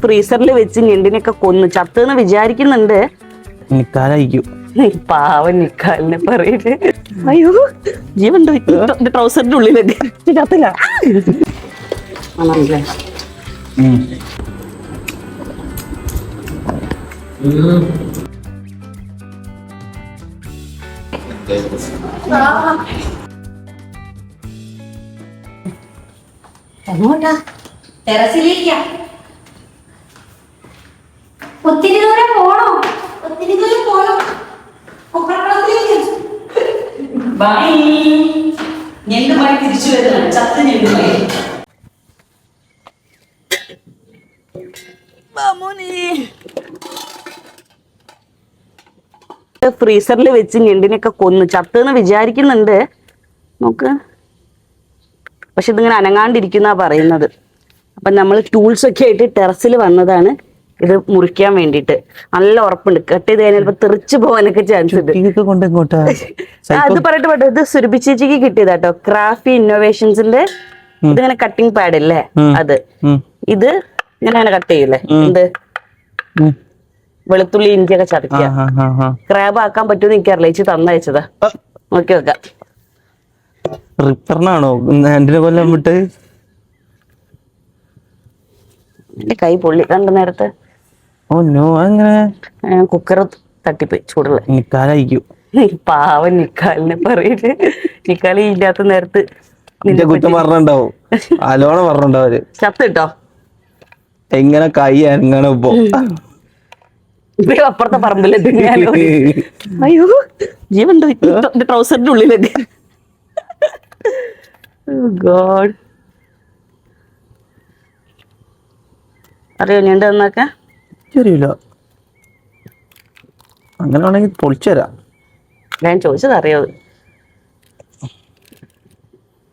ഫ്രീസറിൽ വെച്ച് ഞെണ്ടിനൊക്കെ കൊന്നു ചത്തെന്ന് വിചാരിക്കുന്നുണ്ട്. പാവൻ നിക്കാലിനെ പറയില്ലേ. അയ്യോ ജീവൻ ട്രൗസറിന്റെ ഉള്ളിലൊക്കെ ചത്തില്ല. എങ്ങോട്ടാ? ടെറസിലേക്കാ. ഒത്തിരി ദൂരം പോണോ? ഒത്തിരി ദൂരം പോണോ? ഞെണ്ടുമായി തിരിച്ചു വരുന്നത് ചത്ത ഞെണ്ടുമായി. ഫ്രീസറിൽ വെച്ച് ഞെണ്ടിനൊക്കെ കൊന്നു ചത്തെന്ന് വിചാരിക്കുന്നുണ്ട്. നോക്ക്, പക്ഷെ ഇതിങ്ങനെ അനങ്ങാണ്ടിരിക്കുന്ന പറയുന്നത്. അപ്പൊ നമ്മൾ ടൂൾസ് ഒക്കെ ആയിട്ട് ടെറസിൽ വന്നതാണ് ഇത് മുറിക്കാൻ വേണ്ടിട്ട്. നല്ല ഉറപ്പുണ്ട്, കട്ട് ചെയ്ത് കഴിഞ്ഞാൽ ചിലപ്പോ തെറിച്ചു പോകാനൊക്കെ ചാൻസ് ഉണ്ട്. അത് പറയട്ടെ, ഇത് സുരഭി ചേച്ചിക്ക് കിട്ടിയതാട്ടോ, ക്രാഫ്റ്റ് ഇന്നോവേഷൻസിന്റെ. ഇതിങ്ങനെ കട്ടിംഗ് പാഡ് അല്ലേ അത്. ഇത് ഇങ്ങനെ കട്ട് ചെയ്യില്ലേ, എന്ത് വെളുത്തുള്ളി ഇഞ്ചിയൊക്കെ ചതക്കുക. ക്രാബ് ആക്കാൻ പറ്റുമെന്ന് എനിക്കറിയില്ല, ചേച്ചി തന്നയച്ചതാ. നോക്കി വെക്കാം. റിപ്പറിനാണോ ഹാൻഡിലെ കൊല്ലം വിട്ട്? എന്റെ കൈ പൊള്ളി കണ്ട നേരത്തെ. ഓ നോ, അങ്ങനെ കുക്കർ തട്ടിപ്പോയി ചൂടുള്ള. നിക്കാലായിരിക്കും. പാവൻ നിക്കാലിനെ പറയില്ലേ. നിക്കാലി ഇല്ലാത്ത നേരത്ത് കുറ്റം പറഞ്ഞിണ്ടാവും, അലോണ പറഞ്ഞിണ്ടാവര്. ചത്ത് കിട്ടോ എങ്ങനെ കൈ എങ്ങനെ ഇപ്പൊ അപ്പുറത്തെ പറമ്പില്. അയ്യോ ജീവൻ ട്രൗസറിന്റെ ഉള്ളിലൊക്കെ. ഗോഡ്, അറിയോ ഞണ്ട് എന്നൊക്കെ? അറിയില്ല. അങ്ങനെ വേണമെങ്കിൽ പൊളിച്ചു തരാം. ഞാൻ ചോദിച്ചത് അറിയോ?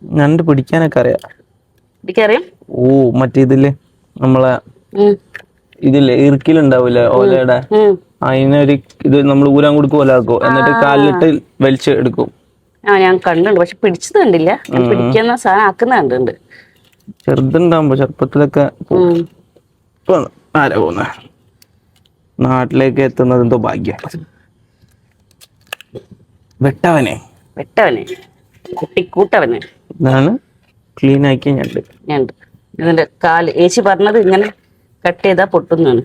ഞണ്ട് പിടിക്കാനൊക്കെ അറിയാം. എനിക്കറിയാം. ഓ മറ്റേ ഇതില് നമ്മളെ ഇതില്ലേ ഇറുക്കിലുണ്ടാവൂലേ ഓലയുടെ, അതിനൊരു ഇത് നമ്മൾ ഊരാൻ കൊടുക്കും ഓലാക്കും, എന്നിട്ട് കാലിലിട്ട് വലിച്ച് എടുക്കും. ഞാൻ കണ്ടുണ്ട്, പക്ഷെ പിടിച്ചത് കണ്ടില്ല. പിടിക്കുന്ന സാധനം ആക്കുന്ന കണ്ടുണ്ട്. ചെറുതുണ്ടാവുമ്പോ ചെറുപ്പത്തിലൊക്കെ. ആരാ പോന്ന നാട്ടിലേക്ക് എത്തുന്നത് എന്തോ ഭാഗ്യം. വെട്ടവനെ കുട്ടിക്കൂട്ടവനെ ഇതാണ് ക്ലീൻ ആക്കിയ ഞണ്ട്. ഞണ്ട് ഇതിന്റെ കാല് ഏച്ചി പറഞ്ഞത് ഇങ്ങനെ കട്ട് ചെയ്താ പൊട്ടുന്നാണ്.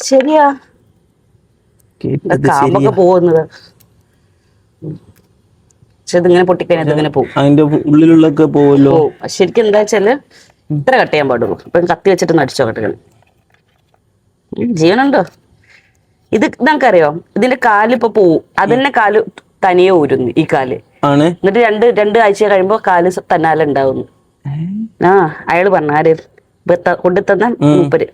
ശരിയാ, കാമ്പൊക്കെ പോകുന്നത്. പക്ഷെ ഇതിങ്ങനെ പൊട്ടിക്കഴിഞ്ഞാൽ ഇതിങ്ങനെ പോകും. അതിന്റെ ഉള്ളിലുള്ളൊക്കെ പോവല്ലോ. ശരിക്കും എന്താ വെച്ചാല് ഇത്ര കട്ട് ചെയ്യാൻ പാടുള്ളൂ. ഇപ്പൊ കത്തി വെച്ചിട്ട് അടിച്ചോ കട്ടുകൾ. ജീവനുണ്ടോ? ഇത് നമുക്കറിയോ, ഇതിന്റെ കാല് ഇപ്പൊ പോവും. അതിന്റെ കാല് തനിയെ ഊരുന്നു ഈ കാല്. എന്നിട്ട് രണ്ട് ആഴ്ച കഴിയുമ്പോ കാല് തന്നാലെ ഉണ്ടാവുന്നു. അയാള് പറഞ്ഞ ആര് കൊണ്ടുതന്ന മൂപ്പര്.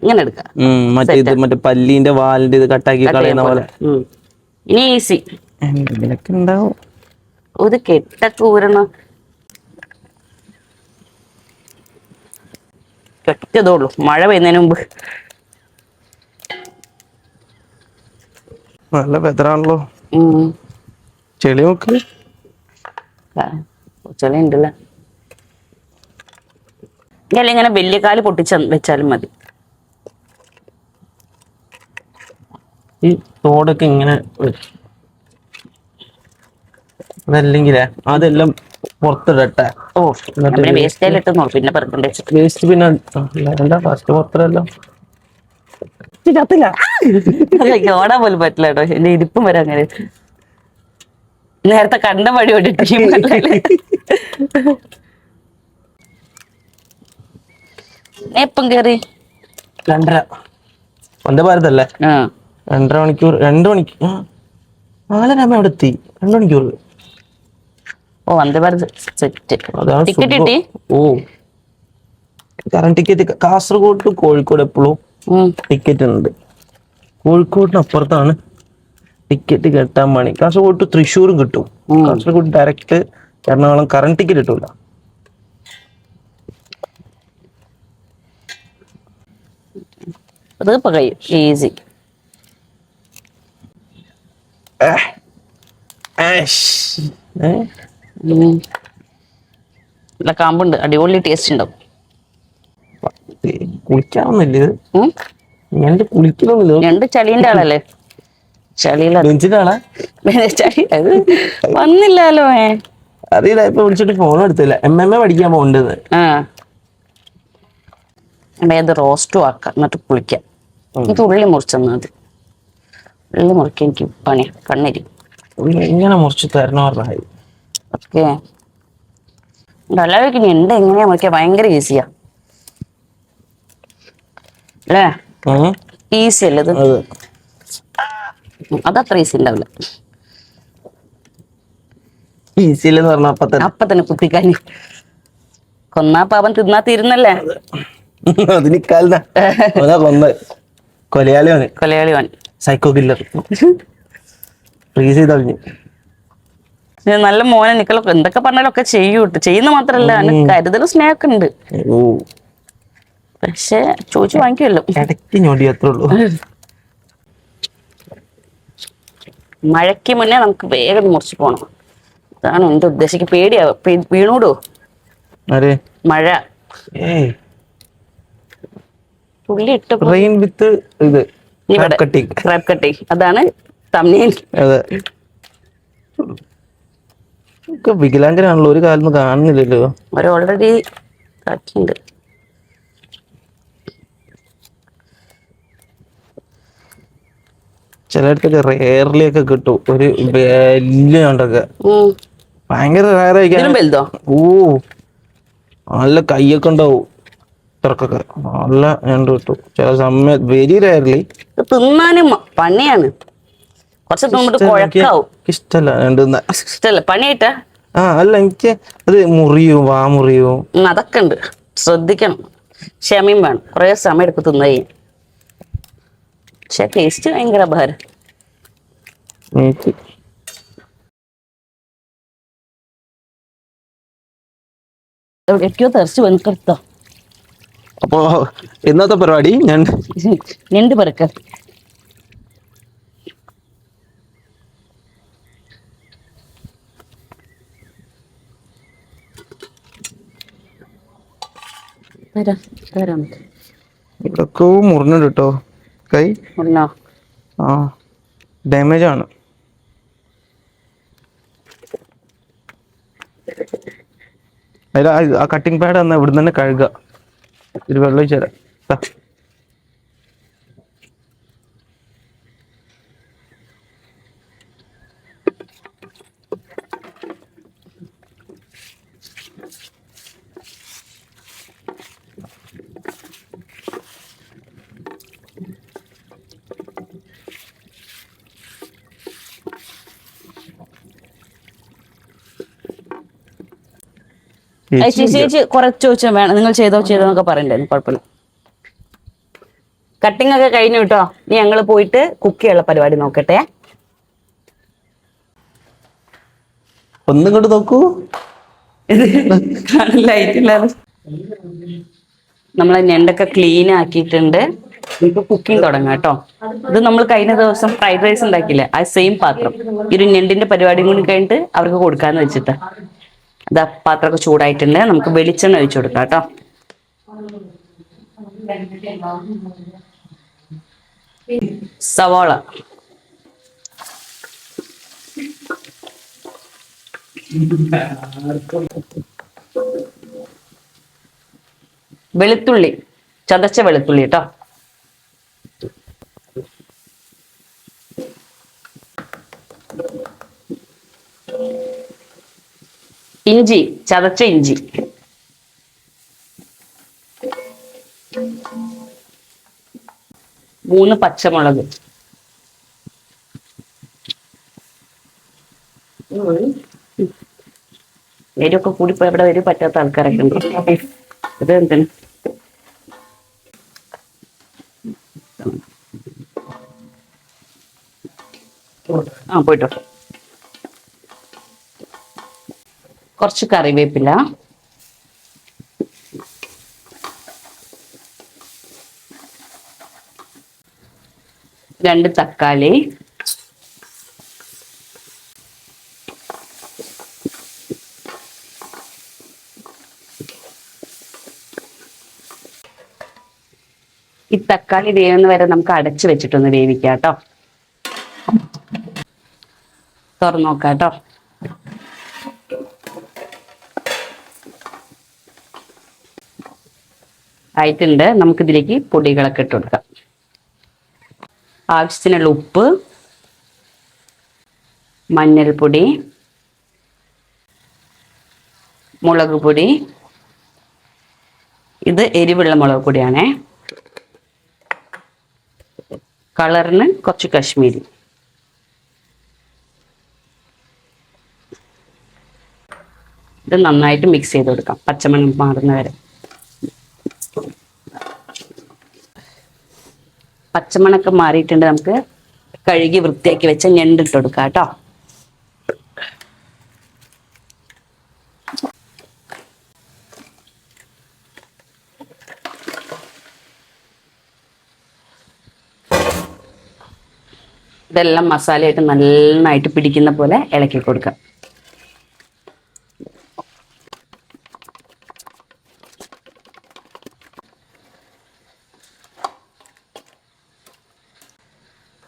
ഇങ്ങനെ എടുക്കാം. മറ്റേ പല്ലിന്റെ വാലിന്റെ ഇത് കട്ടാക്കി കളയുന്ന പോലെ. ഇനി ഈസി ഉണ്ടാവും. ഒരു കെട്ടൊക്കെ ഊരണം. കെട്ടതോളൂ മഴ പെയ്യുന്നതിന് മുമ്പ്. നല്ല വെതറാണല്ലോ. ചെളി നോക്ക്, ചെളി ഉണ്ടല്ലോ. ഇങ്ങനെ ഇങ്ങനെ വലിയ കാല് പൊട്ടിച്ച വെച്ചാലും മതി. ഈ തോടൊക്കെ ഇങ്ങനെ അതല്ലെങ്കിലേ അതെല്ലാം പുറത്തിടട്ടെ. വേസ്റ്റ് പിന്നെ പറക്കണ്ടേ. വേസ്റ്റ് പിന്നെ ഫസ്റ്റ് പുറത്തിടല്ലോ. ഓടാൻ പോലും പറ്റില്ല കേട്ടോ. എന്റെ ഇരിപ്പും വരെ അങ്ങനെ. നേരത്തെ കണ്ട വഴി ഓടിട്ട് എപ്പം കേറി 2:30 വന്ദേ ഭാരതല്ലേ. 2.5 മണിക്കൂർ 2 മണിക്കൂർ 4:30 അവിടെ എത്തി. 2 മണിക്കൂർ. ഓ വന്ദേ ഭാരത് സെറ്റ്. ടിക്കറ്റ് കിട്ടി. ഓ കാരണം ടിക്കറ്റ് കാസർഗോഡ് ടു കോഴിക്കോട് എപ്പോഴും ടിക്കറ്റ് ഉണ്ട്. കോഴിക്കോടിന് അപ്പുറത്താണ് ടിക്കറ്റ് കിട്ടാൻ പണി. കാസർഗോഡ് ടു തൃശ്ശൂരും കിട്ടും. Kasaragod direct Ernakulam current ticket കിട്ടൂല. അത് കഴിയും ഈസി. നല്ല കാമ്പുണ്ട്, അടിപൊളി ടേസ്റ്റ് ഉണ്ടാവും. കുളിക്കാവുന്നില്ല ഇത്. ഉം. ഞണ്ട് കുളിക്കണമെന്നില്ല. ഞണ്ട് ചളീന്റെ ആളല്ലേ, ചളിയില ബെഞ്ചിന്റെ ആളാ. ചളി അത് വന്നില്ലല്ലോ. അറിയില്ല, ഇപ്പൊ വിളിച്ചിട്ട് ഫോൺ എടുത്തില്ല. MMA പഠിക്കാൻ പോകേണ്ടത്. ആ അത് റോസ്റ്റും ആക്കാം, എന്നിട്ട് കുളിക്കാം. ഇത് ഉള്ളി മുറിച്ചെന്നാ മതി. ഉള്ളി മുറിക്കാൻ എനിക്ക് പണി കണ്ണരി. ഇങ്ങനെ മുറിച്ച് തരണ പറഞ്ഞായി. ഓക്കെ, എല്ലാവർക്കും ഞണ്ട് എങ്ങനെയാ മുറിക്കുക, ഭയങ്കര ഈസിയാ അല്ലേ? ഈസി അല്ലേ ഇത്? അതത്ര ഈസി ഉണ്ടാവില്ല. ഈസിയില്ലെന്ന് പറഞ്ഞ അപ്പൊ തന്നെ കുത്തിക്കാനി കൊന്നാ പാപം തിന്നാ തീരുന്നല്ലേ. കൊലയാളിയാണ്, കൊലയാളിവാൻ, സൈക്കോ കില്ലർ. ഫ്രീസ് ചെയ്ത് കളഞ്ഞു. നല്ല മോനെ നിക്കളൊക്കെ എന്തൊക്കെ പറഞ്ഞാലും ഒക്കെ ചെയ്യൂട്ട്. ചെയ്യുന്ന മാത്രല്ല കരുതലും സ്നേഹമൊക്കെ ഉണ്ട്. പക്ഷെ ചോദിച്ചു വാങ്ങിക്കുമല്ലോ. ഇടയ്ക്ക് ഞൊടി അത്രേ ഉള്ളൂ. മഴയ്ക്ക് മുന്നേ നമുക്ക് വേഗം മുറിച്ച് പോണം. അതാണ് എന്റെ ഉദ്ദേശിക്ക്. പേടിയാവും, വീണൂടോ മഴ. തുള്ളി ഇട്ട റെയിൻ വിത്ത് ഇത് ക്രാബ് കട്ടിങ്, അതാണ് തമ്മിൽ. അതെ, വികലാംഗരാണല്ലോ, ഒരു കാലം കാണുന്നില്ലല്ലോ. അവർ ഓൾറെഡി ആക്കിയിട്ടുണ്ട്. ചിലയിടത്തൊക്കെ റെയർലി ഒക്കെ കിട്ടും, ഒരു വലിയ ഞണ്ടൊക്കെ. ഭയങ്കര റയറായിരിക്കും. വലുതോ? നല്ല കയ്യൊക്കെ ഉണ്ടാവും ഇത്രക്കൊക്കെ. നല്ല ഞണ്ട് കിട്ടും ചില സമയത്ത്, വെരി റയർലി. തിന്നാനും പണിയാണ്, കുറച്ച് തിന്നിട്ട് കുഴക്കാവും. ഇഷ്ടല്ല ഞണ്ട്. ഇഷ്ടല്ല, പണിയായിട്ടാ. അല്ല, എനിക്ക് അത് മുറിയും, വാ മുറിയും, അതൊക്കെ ഉണ്ട്. ശ്രദ്ധിക്കണം, ക്ഷമയും വേണം, കുറെ സമയം എടുക്കും തിന്നായി. പക്ഷെ ടേസ്റ്റ് ഭയങ്കര ഭാരം. എവിടെയൊക്കെയോ തെറിച്ച് വന്നിട്ടോ. അപ്പോ ഇന്നത്തെ പരിപാടി ഞണ്ട് പറക്ക. ഇതൊക്കെ മുറിഞ്ഞിട്ട് കേട്ടോ, കൈ ഡാമേജ് ആണ്. ആ കട്ടിംഗ് പാഡ് എന്നാ ഇവിടെ തന്നെ കഴുകുക. ഒരു വെള്ളം ഒഴിച്ചുതരാം. ചേച്ചി കുറച്ച് ചോദിച്ചാൽ വേണം, നിങ്ങൾ ചെയ്തോന്നൊക്കെ പറയണ്ടായിരുന്നു. കുഴപ്പമില്ല. കട്ടിങ് ഒക്കെ കഴിഞ്ഞു കേട്ടോ. ഇനി ഞങ്ങൾ പോയിട്ട് കുക്ക് ചെയ്യാനുള്ള പരിപാടി നോക്കട്ടെ. ഒന്നും കൊണ്ട് നോക്കൂ. ലൈറ്റില്ലാതെ നമ്മളെ ഞണ്ടൊക്കെ ക്ലീൻ ആക്കിയിട്ടുണ്ട്. നമുക്ക് കുക്കിംഗ് തുടങ്ങാം കേട്ടോ. ഇത് നമ്മൾ കഴിഞ്ഞ ദിവസം ഫ്രൈഡ് റൈസ് ഉണ്ടാക്കിയില്ലേ, ആ സെയിം പാത്രം. ഈ ഒരു ഞണ്ടിന്റെ പരിപാടിയും കൂടി കഴിഞ്ഞിട്ട് അവർക്ക് കൊടുക്കാന്ന് വെച്ചിട്ട്. ഇതാ പാത്രമൊക്കെ ചൂടായിട്ടുണ്ട്. നമുക്ക് വെളിച്ചെണ്ണ ഒഴിച്ചു കൊടുക്കാം കേട്ടോ. സവാള, വെളുത്തുള്ളി, ചതച്ച വെളുത്തുള്ളി കേട്ടോ. ഇഞ്ചി, ചതച്ച ഇഞ്ചി. മൂന്ന് പച്ചമുളക്. എരിവൊക്കെ കൂടിപ്പോ എവിടെ എരിവ് പറ്റാത്ത ആൾക്കാരൊക്കെ ഉണ്ട്. ഇത് എന്താണ്? പോയിട്ടോ. കുറച്ച് കറിവേപ്പില, രണ്ട് തക്കാളി, ഈ തക്കാളി വേവുന്ന വരെ നമുക്ക് അടച്ചു വെച്ചിട്ടൊന്ന് വേവിക്കാം കേട്ടോ. തുറന്നു നോക്കാം കേട്ടോ. ആയിട്ടുണ്ട്. നമുക്കിതിലേക്ക് പൊടികളൊക്കെ ഇട്ട് കൊടുക്കാം. ആവശ്യത്തിനുള്ള ഉപ്പ്, മഞ്ഞൾപ്പൊടി, മുളക് പൊടി. ഇത് എരിവുള്ള മുളക് പൊടിയാണേ. കളറിന് കുറച്ച് കശ്മീരി. ഇത് നന്നായിട്ട് മിക്സ് ചെയ്ത് കൊടുക്കാം പച്ചമണം മാറുന്ന വരെ. പച്ചമണൊക്കെ മാറിയിട്ടുണ്ട്. നമുക്ക് കഴുകി വൃത്തിയാക്കി വെച്ച ഞണ്ടിട്ട് കൊടുക്കാം കേട്ടോ. ഇതെല്ലാം മസാലയായിട്ട് നന്നായിട്ട് പിടിക്കുന്ന പോലെ ഇളക്കി കൊടുക്കാം.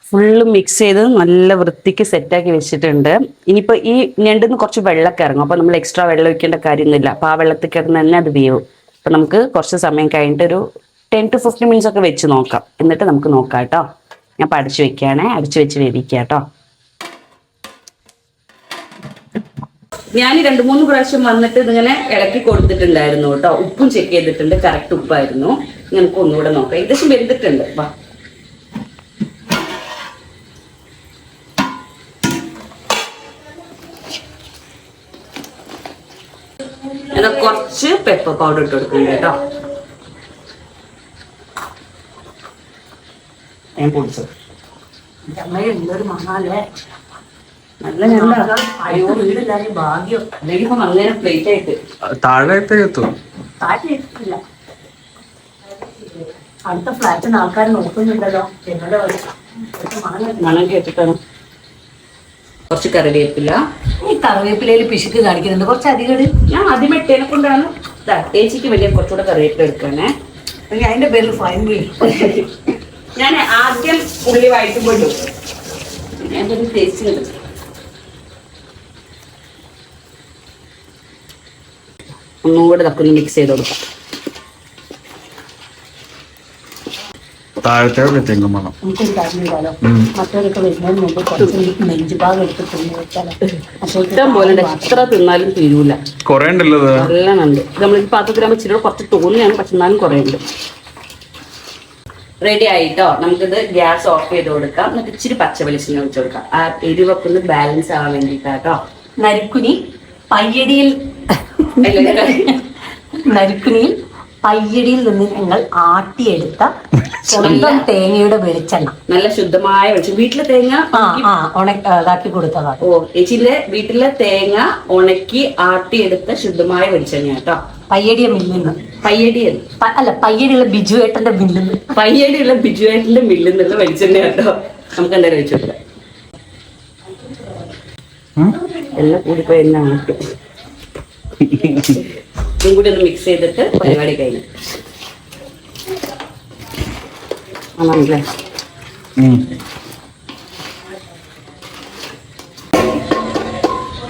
ഫുള്ള് മിക്സ് ചെയ്ത് നല്ല വൃത്തിക്ക് സെറ്റാക്കി വെച്ചിട്ടുണ്ട്. ഇനിയിപ്പോൾ ഈ ഞണ്ടിന്ന് കുറച്ച് വെള്ളമൊക്കെ ഇറങ്ങും. അപ്പോൾ നമ്മൾ എക്സ്ട്രാ വെള്ളം ഒഴിക്കേണ്ട കാര്യമൊന്നുമില്ല. അപ്പോൾ ആ വെള്ളത്തിൽ കിടന്ന് തന്നെ അത് വേവും. അപ്പോൾ നമുക്ക് കുറച്ച് സമയം കഴിഞ്ഞിട്ട് ഒരു 10 to 15 minutes ഒക്കെ വെച്ച് നോക്കാം. എന്നിട്ട് നമുക്ക് നോക്കാം കേട്ടോ. ഞാൻ ഇപ്പോൾ അടച്ചു വെക്കുകയാണേ. അടച്ചു വെച്ച് വേവിക്കാം കേട്ടോ. ഞാൻ 2-3 പ്രാവശ്യം വന്നിട്ട് ഇതിങ്ങനെ ഇളക്കി കൊടുത്തിട്ടുണ്ടായിരുന്നു കേട്ടോ. ഉപ്പും ചെക്ക് ചെയ്തിട്ടുണ്ട്. കറക്റ്റ് ഉപ്പായിരുന്നു. നമുക്ക് ഒന്നുകൂടെ നോക്കാം. ഏകദേശം വെന്തിട്ടുണ്ട്. വാ, എന്നാൽ കുറച്ച് പെപ്പർ പൗഡർ ഇട്ട് കൊടുക്കുന്നുണ്ട് കേട്ടോ. ഞാൻ പൊടിച്ചത് എന്തൊരു മണാലേ. നല്ല ഞണ്ട. അയ്യോ, വീടില്ലാതെ ഭാഗ്യം. അല്ലെങ്കിൽ ഇപ്പൊ അങ്ങനെ പ്ലേറ്റ് ആയിട്ട് താഴെ എത്തും. താറ്റില്ല. അടുത്ത ഫ്ലാറ്റിന് ആൾക്കാർ നോക്കുന്നുണ്ടല്ലോ. മണം കേട്ടിട്ടാണ്. കുറച്ച് കറിവേപ്പില. ഈ കറിവേപ്പിലയിൽ പിശുക്ക് കാണിക്കുന്നുണ്ട്. കുറച്ച് അധികം ഇട്. ഞാൻ ആദ്യമേ ഇട്ടതിനെ കൊണ്ടാണ്. ചേച്ചിക്ക് വലിയ കുറച്ചുകൂടെ കറിവേപ്പില എടുക്കണേ. അതിന്റെ പേരിൽ ഫൈൻ വീഴും. ഞാൻ ആദ്യം ഉള്ളി വഴറ്റുമ്പോൾ ഞാൻ ടേസ്റ്റ് ഉണ്ട്. ഒന്നും കൂടെ തക്കൊന്ന് മിക്സ് ചെയ്ത് കൊടുക്കാം. താഴത്തെ തെങ്ങും വേണം. നമുക്കൊരു കാര്യം ചെയ്താലോ, മറ്റവരൊക്കെ വരുന്നതിന് മുമ്പ് കുറച്ച് നെഞ്ചുഭാഗം എടുത്ത് തിന്നു വെച്ചാലോ. ഇഷ്ടം പോലെ ഉണ്ട്. എത്ര തിന്നാലും തീരൂല. കൊറേ ഉണ്ടല്ലോ ഇത്. നല്ലോണം ഉണ്ട്. നമ്മൾ ഈ പാത്രത്തിലാകുമ്പോൾ ഇച്ചിരി കുറച്ച് തോന്നിയാണ്. പക്ഷെ എന്നാലും കുറേ ഉണ്ട്. റെഡി ആയിട്ടോ. നമുക്കിത് ഗ്യാസ് ഓഫ് ചെയ്ത് കൊടുക്കാം. എന്നിട്ട് ഇച്ചിരി പച്ച വെളിച്ചെണ്ണ ഒഴിച്ച് കൊടുക്കാം. ആ എരിവൊക്കെ ഒന്ന് ബാലൻസ് ആവാൻ വേണ്ടിയിട്ടാട്ടോ. നരുക്കുനി പയ്യടിയിൽ പയ്യടിയിൽ നിന്ന് ഞങ്ങൾ ആട്ടിയെടുത്ത സ്വന്തം തേങ്ങയുടെ വെളിച്ചെണ്ണ. നല്ല ശുദ്ധമായ വെളിച്ചെണ്ണ. വീട്ടിലെ തേങ്ങ ഇതാക്കി കൊടുത്തതാണ്. ഓ, ചേച്ചിന്റെ വീട്ടിലെ തേങ്ങ ഉണക്കി ആട്ടിയെടുത്ത ശുദ്ധമായ വെളിച്ചെണ്ണ കേട്ടോ. പയ്യടിയ മില്ലിന്ന്. പയ്യടിയല്ല, പയ്യടിയുള്ള ബിജുവേട്ടന്റെ മില്ലിന്ന്. പയ്യടിയുള്ള ബിജുവേട്ടന്റെ മില്ലിൽ നിന്നുള്ള വെളിച്ചെണ്ണ കേട്ടോ. നമുക്ക് എന്തായാലും വെച്ചു കൊടുക്കാം. എല്ലാം കൂടിപ്പോ എല്ലാം ആട്ടും. ഇതും കൂടി ഒന്ന് മിക്സ് ചെയ്തിട്ട് പരിപാടി കഴിഞ്ഞു. ആണല്ലേ.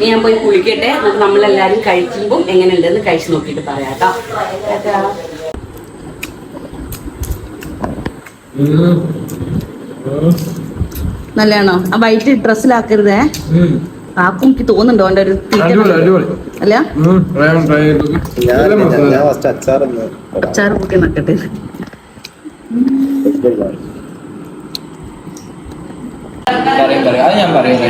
ഞാൻ പോയി കുളിക്കട്ടെ. എന്നിട്ട് നമ്മളെല്ലാരും കഴിക്കുമ്പോൾ എങ്ങനെയുണ്ടെന്ന് കഴിച്ചു നോക്കിയിട്ട് പറയാം കേട്ടോ. നല്ലതാണോ? ആ വൈറ്റ് ഡ്രസ്സിലാക്കരുതേ. ആക്കും എനിക്ക് തോന്നുന്നുണ്ടോ അവന്റെ ഒരു അല്ല അച്ചാറ് കൂട്ടി നക്കട്ടെ. അത് ഞാൻ പറയുന്നത്